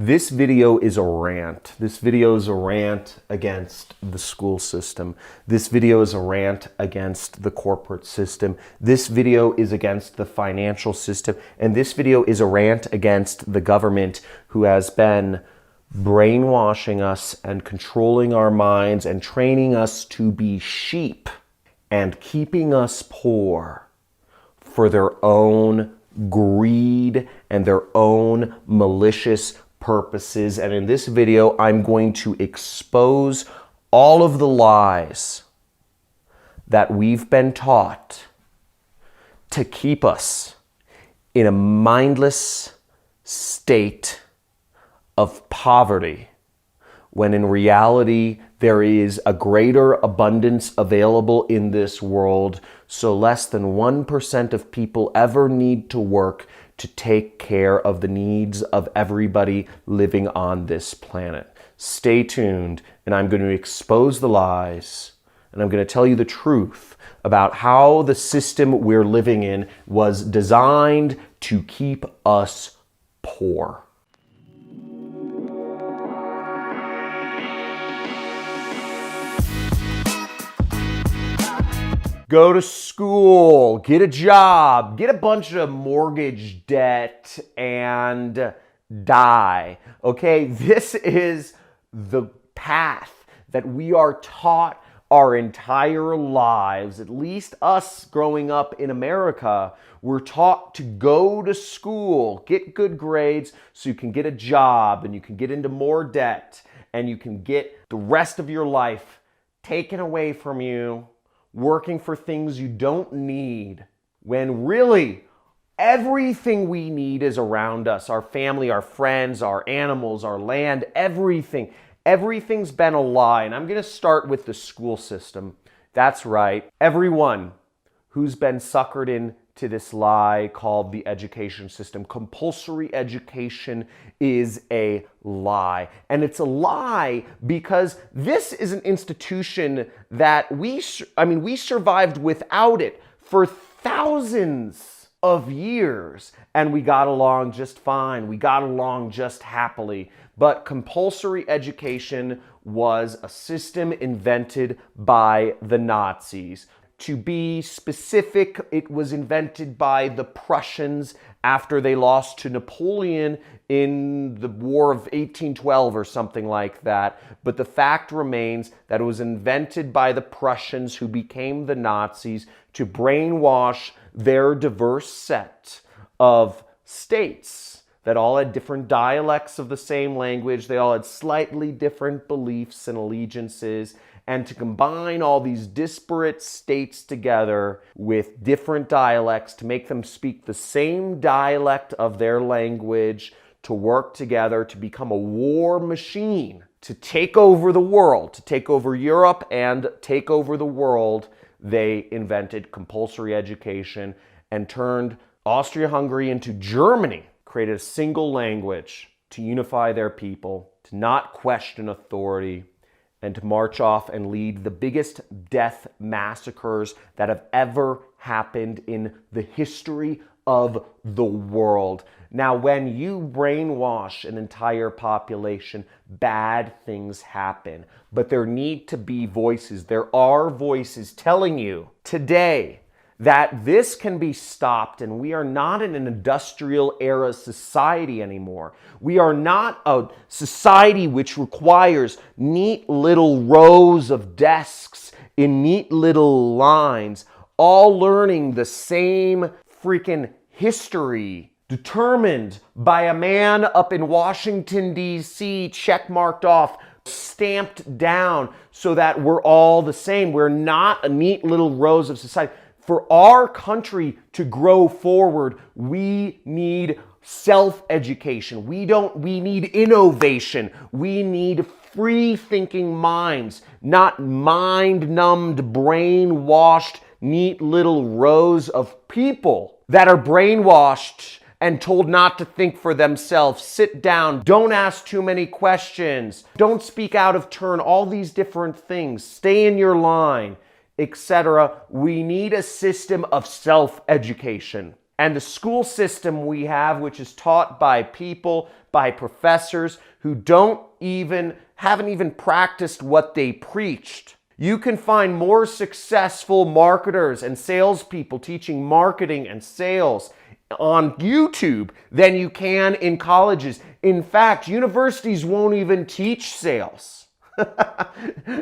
This video is a rant. This video is a rant against the school system. This video is a rant against the corporate system. This video is against the financial system. And this video is a rant against the government who has been brainwashing us and controlling our minds and training us to be sheep and keeping us poor for their own greed and their own malicious purposes. And in this video, I'm going to expose all of the lies that we've been taught to keep us in a mindless state of poverty, when in reality, there is a greater abundance available in this world, so less than 1% of people ever need to work to take care of the needs of everybody living on this planet. Stay tuned, and I'm going to expose the lies, and I'm going to tell you the truth about how the system we're living in was designed to keep us poor. Go to school, get a job, get a bunch of mortgage debt, and die. Okay, this is the path that we are taught our entire lives. At least us growing up in America, we're taught to go to school, get good grades so you can get a job and you can get into more debt and you can get the rest of your life taken away from you, working for things you don't need, when really everything we need is around us. Our family, our friends, our animals, our land, everything. Everything's been a lie. And I'm going to start with the school system. That's right. Everyone who's been suckered into this lie called the education system. Compulsory education is a lie. And it's a lie because this is an institution that we survived without it for thousands of years, and we got along just fine. We got along just happily. But compulsory education was a system invented by the Nazis. To be specific, it was invented by the Prussians after they lost to Napoleon in the War of 1812 or something like that. But the fact remains that it was invented by the Prussians, who became the Nazis, to brainwash their diverse set of states that all had different dialects of the same language. They all had slightly different beliefs and allegiances. And to combine all these disparate states together with different dialects to make them speak the same dialect of their language, to work together to become a war machine, to take over the world, to take over Europe and take over the world, they invented compulsory education and turned Austria-Hungary into Germany, created a single language to unify their people, to not question authority, and to march off and lead the biggest death massacres that have ever happened in the history of the world. Now, when you brainwash an entire population, bad things happen. But there need to be voices. There are voices telling you today that this can be stopped, and we are not in an industrial era society anymore. We are not a society which requires neat little rows of desks in neat little lines, all learning the same freaking history determined by a man up in Washington, D.C., checkmarked off, stamped down so that we're all the same. We're not a neat little rows of society. For our country to grow forward, we need self-education. We need innovation. We need free-thinking minds, not mind-numbed, brainwashed, neat little rows of people that are brainwashed and told not to think for themselves. Sit down. Don't ask too many questions. Don't speak out of turn. All these different things. Stay in your line, etc. We need a system of self-education. And the school system we have, which is taught by people, by professors who haven't even practiced what they preached. You can find more successful marketers and salespeople teaching marketing and sales on YouTube than you can in colleges. In fact, universities won't even teach sales.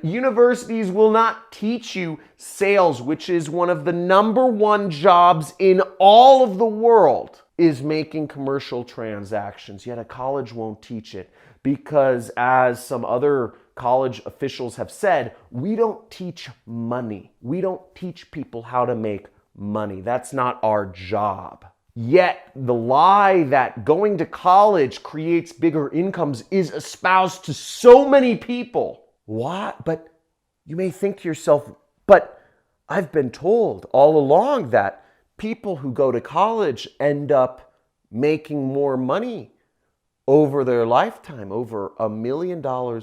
Universities will not teach you sales, which is one of the #1 jobs in all of the world, is making commercial transactions. Yet a college won't teach it because, as some other college officials have said, we don't teach money. We don't teach people how to make money. That's not our job. Yet the lie that going to college creates bigger incomes is espoused to so many people. What? But you may think to yourself, but I've been told all along that people who go to college end up making more money over their lifetime, over $1 million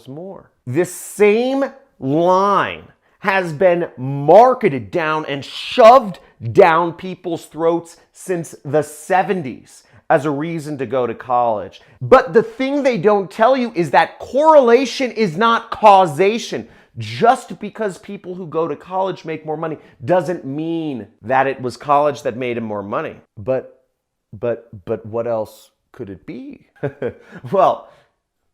more. This same line has been marketed down and shoved down people's throats since the 70s as a reason to go to college. But the thing they don't tell you is that correlation is not causation. Just because people who go to college make more money doesn't mean that it was college that made them more money. But what else could it be? Well,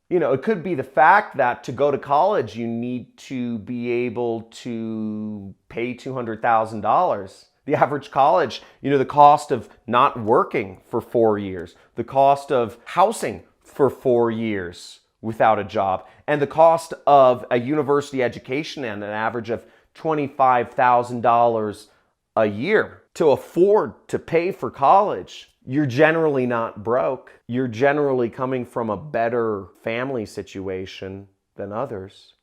it could be the fact that to go to college, you need to be able to pay $200,000. The average college, the cost of not working for 4 years, the cost of housing for 4 years without a job, and the cost of a university education and an average of $25,000 a year to afford to pay for college. You're generally not broke. You're generally coming from a better family situation than others.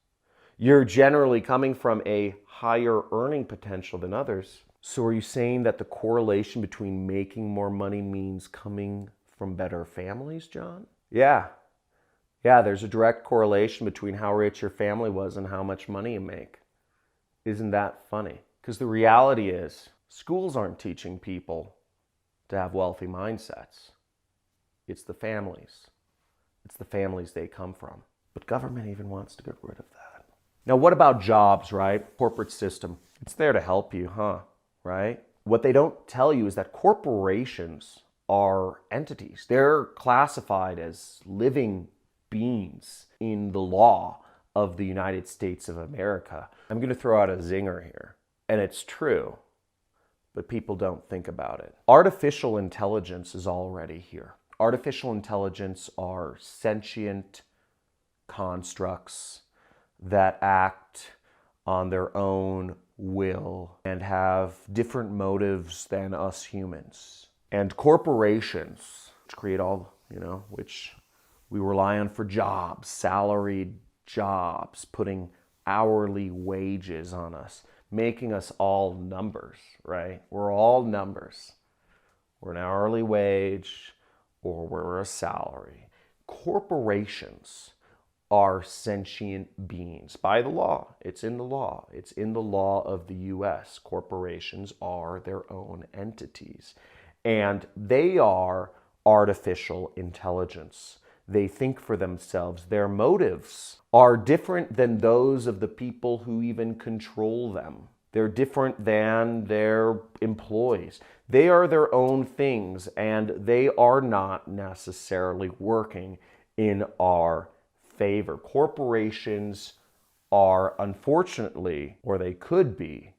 You're generally coming from a higher earning potential than others. So are you saying that the correlation between making more money means coming from better families, John? Yeah, there's a direct correlation between how rich your family was and how much money you make. Isn't that funny? Because the reality is, schools aren't teaching people to have wealthy mindsets. It's the families. It's the families they come from. But government even wants to get rid of that. Now, what about jobs, right? Corporate system. It's there to help you, right? What they don't tell you is that corporations are entities. They're classified as living beings in the law of the United States of America. I'm going to throw out a zinger here, and it's true, but people don't think about it. Artificial intelligence is already here. Artificial intelligence are sentient constructs that act on their own will and have different motives than us humans. And corporations, which create which we rely on for jobs, salaried jobs, putting hourly wages on us, making us all numbers, right? We're all numbers. We're an hourly wage or we're a salary. Corporations are sentient beings by the law. It's in the law. It's in the law of the US. Corporations are their own entities, and they are artificial intelligence. They think for themselves. Their motives are different than those of the people who even control them. They're different than their employees. They are their own things, and they are not necessarily working in our favor. Corporations are, unfortunately, or they could be,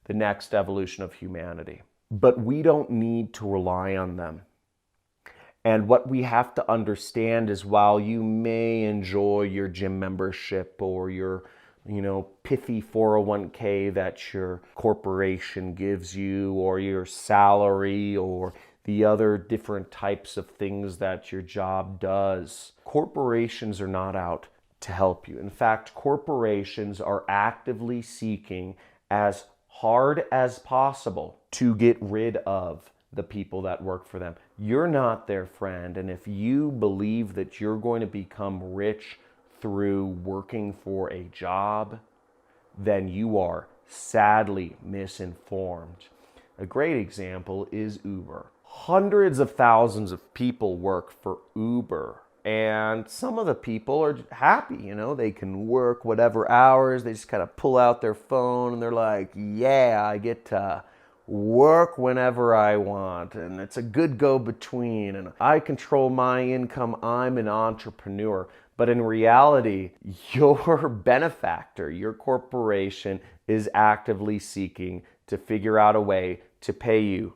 the next evolution of humanity. But we don't need to rely on them. And what we have to understand is, while you may enjoy your gym membership or your pithy 401k that your corporation gives you, or your salary, or the other different types of things that your job does, corporations are not out to help you. In fact, corporations are actively seeking as hard as possible to get rid of the people that work for them. You're not their friend, and if you believe that you're going to become rich through working for a job, then you are sadly misinformed. A great example is Uber. Hundreds of thousands of people work for Uber. And some of the people are happy, they can work whatever hours. They just kind of pull out their phone and they're like, yeah, I get to work whenever I want. And it's a good go-between. And I control my income. I'm an entrepreneur. But in reality, your benefactor, your corporation, is actively seeking to figure out a way to pay you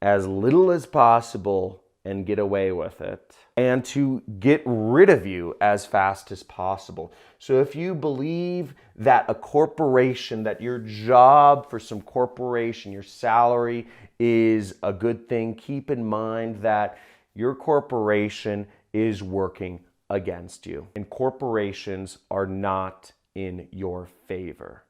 as little as possible and get away with it, and to get rid of you as fast as possible. So if you believe that a corporation, that your job for some corporation, your salary is a good thing, keep in mind that your corporation is working against you. And corporations are not in your favor.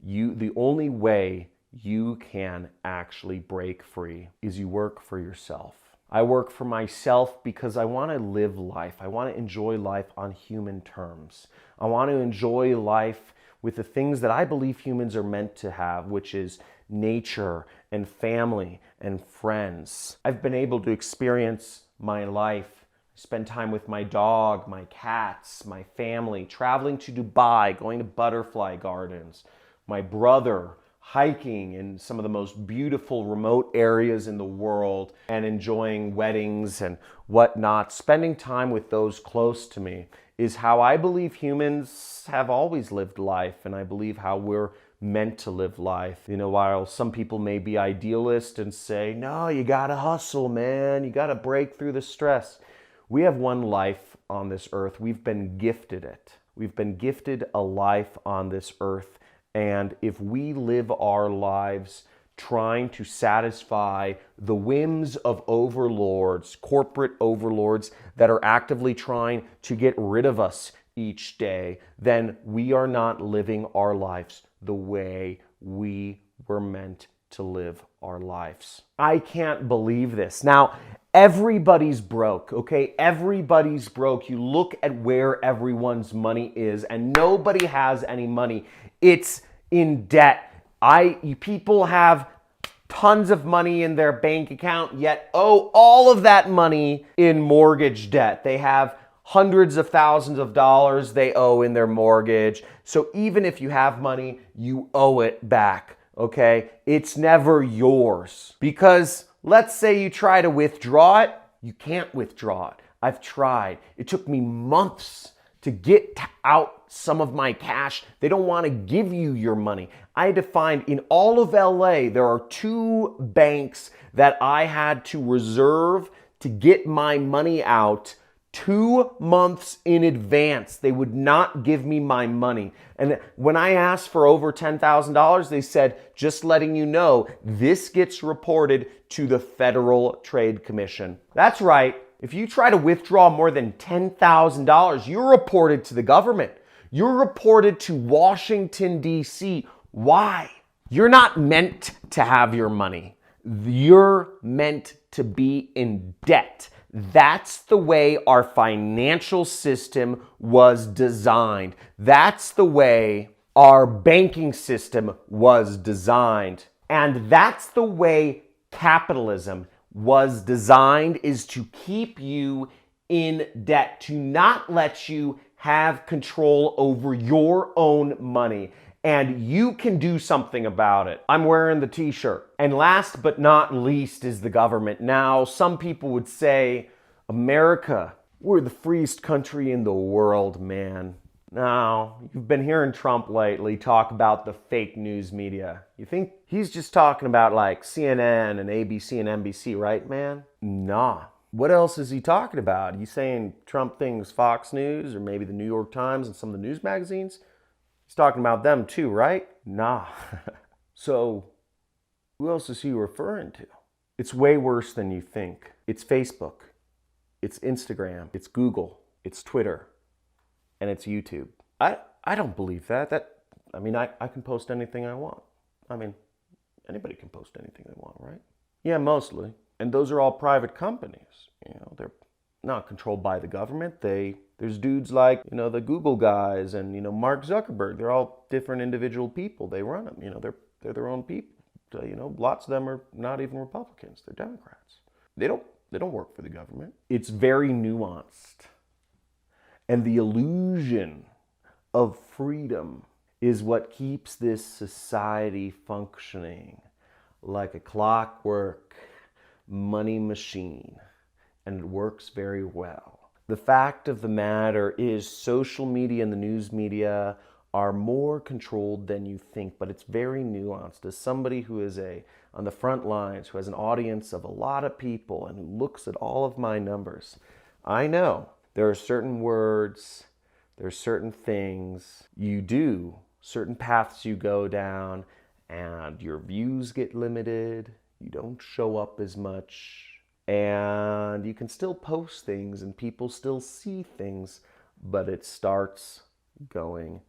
The only way you can actually break free is you work for yourself. I work for myself because I want to live life. I want to enjoy life on human terms. I want to enjoy life with the things that I believe humans are meant to have, which is nature and family and friends. I've been able to experience my life, spend time with my dog, my cats, my family, traveling to Dubai, going to butterfly gardens, my brother, hiking in some of the most beautiful remote areas in the world, and enjoying weddings and whatnot. Spending time with those close to me is how I believe humans have always lived life, and I believe how we're meant to live life. While some people may be idealist and say, no, you gotta hustle, man, you gotta break through the stress. We have one life on this earth. We've been gifted it. We've been gifted a life on this earth. And if we live our lives trying to satisfy the whims of overlords, corporate overlords that are actively trying to get rid of us each day, then we are not living our lives the way we were meant to live our lives. I can't believe this. Now, everybody's broke, okay? Everybody's broke. You look at where everyone's money is, and nobody has any money. It's in debt. People have tons of money in their bank account, yet owe all of that money in mortgage debt. They have hundreds of thousands of dollars they owe in their mortgage. So even if you have money, you owe it back, okay? It's never yours. Because let's say you try to withdraw it, you can't withdraw it. I've tried. It took me months to get out some of my cash. They don't want to give you your money. I had to find, in all of LA, there are 2 banks that I had to reserve to get my money out 2 months in advance. They would not give me my money. And when I asked for over $10,000, they said, just letting you know, this gets reported to the Federal Trade Commission. That's right. If you try to withdraw more than $10,000, you're reported to the government. You're reported to Washington, D.C. Why? You're not meant to have your money. You're meant to be in debt. That's the way our financial system was designed. That's the way our banking system was designed. And that's the way capitalism was designed, is to keep you in debt, to not let you have control over your own money. And you can do something about it. I'm wearing the t-shirt. And last but not least is the government. Now, some people would say, America, we're the freest country in the world, man. Now, you've been hearing Trump lately talk about the fake news media. You think he's just talking about like CNN and ABC and NBC, right, man? Nah. What else is he talking about? He's saying Trump thinks Fox News or maybe the New York Times and some of the news magazines? He's talking about them too, right? Nah. So, who else is he referring to? It's way worse than you think. It's Facebook. It's Instagram. It's Google. It's Twitter. And it's YouTube. I don't believe that. I can post anything I want. Anybody can post anything they want, right? Yeah, mostly. And those are all private companies. They're not controlled by the government. There's dudes like, the Google guys and, Mark Zuckerberg. They're all different individual people. They run them. They're their own people. So, lots of them are not even Republicans. They're Democrats. They don't work for the government. It's very nuanced. And the illusion of freedom is what keeps this society functioning like a clockwork money machine. And it works very well. The fact of the matter is social media and the news media are more controlled than you think, but it's very nuanced. As somebody who is on the front lines, who has an audience of a lot of people and who looks at all of my numbers, I know there are certain words, there are certain things you do, certain paths you go down, and your views get limited, you don't show up as much, and you can still post things and people still see things, but it starts going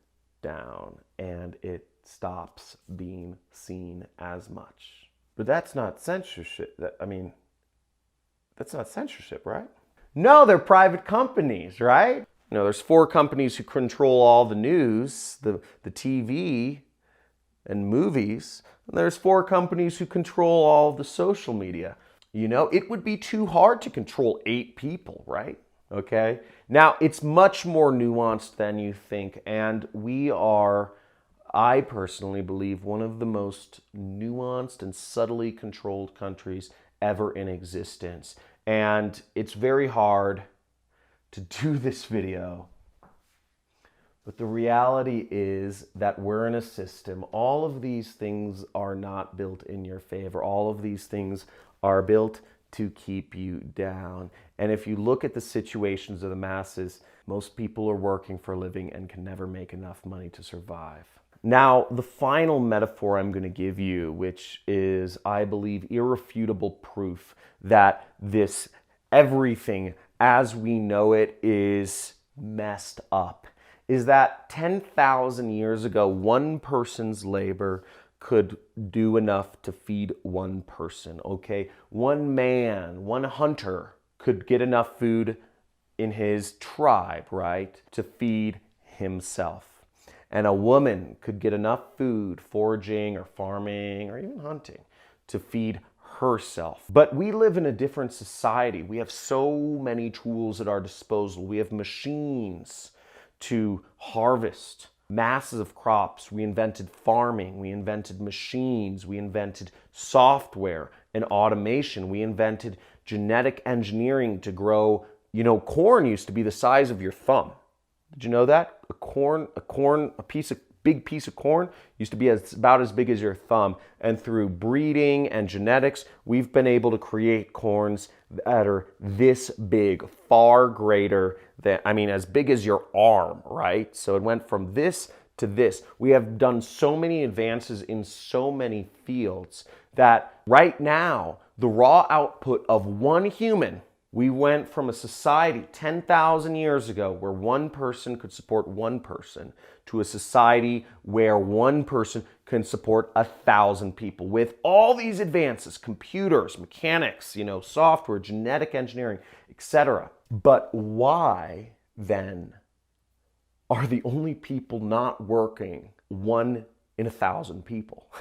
down and it stops being seen as much. But that's not censorship. That's not censorship, right? No, they're private companies, right? There's 4 companies who control all the news, the TV and movies. And there's 4 companies who control all of the social media. It would be too hard to control 8 people, right? Okay. Now, it's much more nuanced than you think, and we are, I personally believe, one of the most nuanced and subtly controlled countries ever in existence. And it's very hard to do this video, but the reality is that we're in a system. All of these things are not built in your favor. All of these things are built to keep you down. And if you look at the situations of the masses, most people are working for a living and can never make enough money to survive. Now, the final metaphor I'm going to give you, which is, I believe, irrefutable proof that this everything as we know it is messed up, is that 10,000 years ago, one person's labor could do enough to feed one person, okay? One man, one hunter could get enough food in his tribe, right, to feed himself. And a woman could get enough food foraging or farming or even hunting to feed herself. But we live in a different society. We have so many tools at our disposal. We have machines to harvest masses of crops. We invented farming. We invented machines. We invented software and automation. We invented genetic engineering to grow. Corn used to be the size of your thumb. Did you know that? A big piece of corn used to be about as big as your thumb. And through breeding and genetics, we've been able to create corns that are this big, far greater than, as big as your arm, right? So it went from this to this. We have done so many advances in so many fields that right now, the raw output of one human, we went from a society 10,000 years ago where one person could support one person to a society where one person can support 1,000 people. With all these advances, computers, mechanics, software, genetic engineering, etc. But why then are the only people not working 1 in 1,000 people?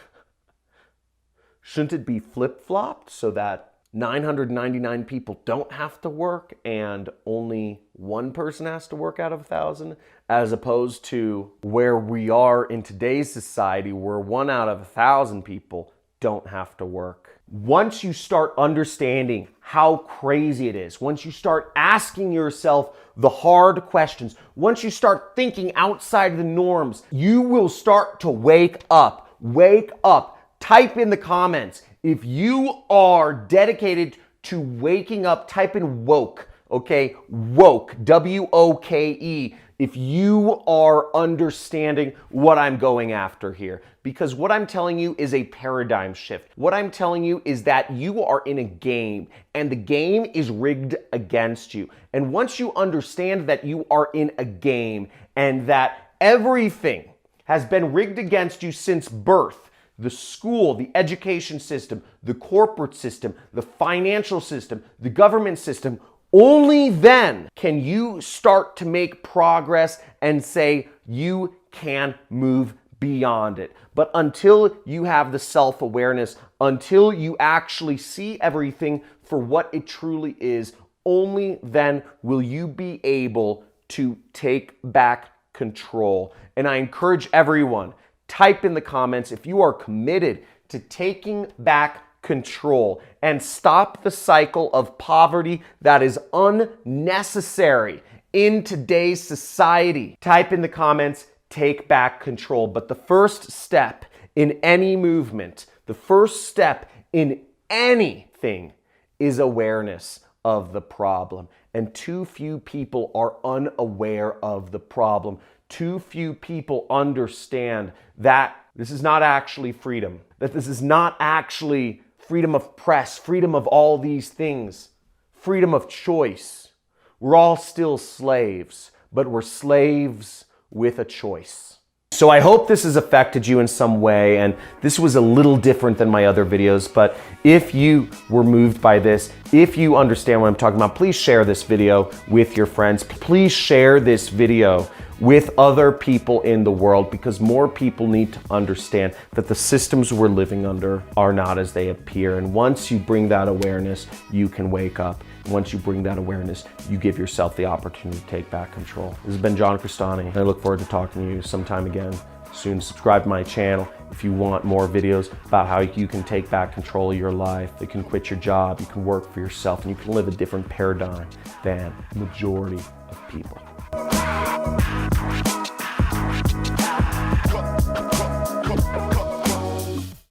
Shouldn't it be flip-flopped so that 999 people don't have to work and only one person has to work out of 1,000, as opposed to where we are in today's society where 1 out of 1,000 people don't have to work? Once you start understanding how crazy it is, once you start asking yourself the hard questions, once you start thinking outside the norms, you will start to wake up. Wake up. Type in the comments. If you are dedicated to waking up, type in woke, okay? Woke, W-O-K-E. If you are understanding what I'm going after here. Because what I'm telling you is a paradigm shift. What I'm telling you is that you are in a game and the game is rigged against you. And once you understand that you are in a game and that everything has been rigged against you since birth, the school, the education system, the corporate system, the financial system, the government system, only then can you start to make progress and say you can move beyond it. But until you have the self-awareness, until you actually see everything for what it truly is, only then will you be able to take back control. And I encourage everyone, type in the comments if you are committed to taking back control and stop the cycle of poverty that is unnecessary in today's society. Type in the comments, take back control. But the first step in any movement, the first step in anything is awareness of the problem. And too few people are unaware of the problem. Too few people understand that this is not actually freedom, that this is not actually freedom of press, freedom of all these things, freedom of choice. We're all still slaves, but we're slaves with a choice. So I hope this has affected you in some way, and this was a little different than my other videos, but if you were moved by this, if you understand what I'm talking about, please share this video with your friends. Please share this video with other people in the world, because more people need to understand that the systems we're living under are not as they appear. And once you bring that awareness, you can wake up. Once you bring that awareness, you give yourself the opportunity to take back control. This has been John Cristani, and I look forward to talking to you sometime again soon. Subscribe to my channel if you want more videos about how you can take back control of your life. You can quit your job, you can work for yourself, and you can live a different paradigm than the majority of people.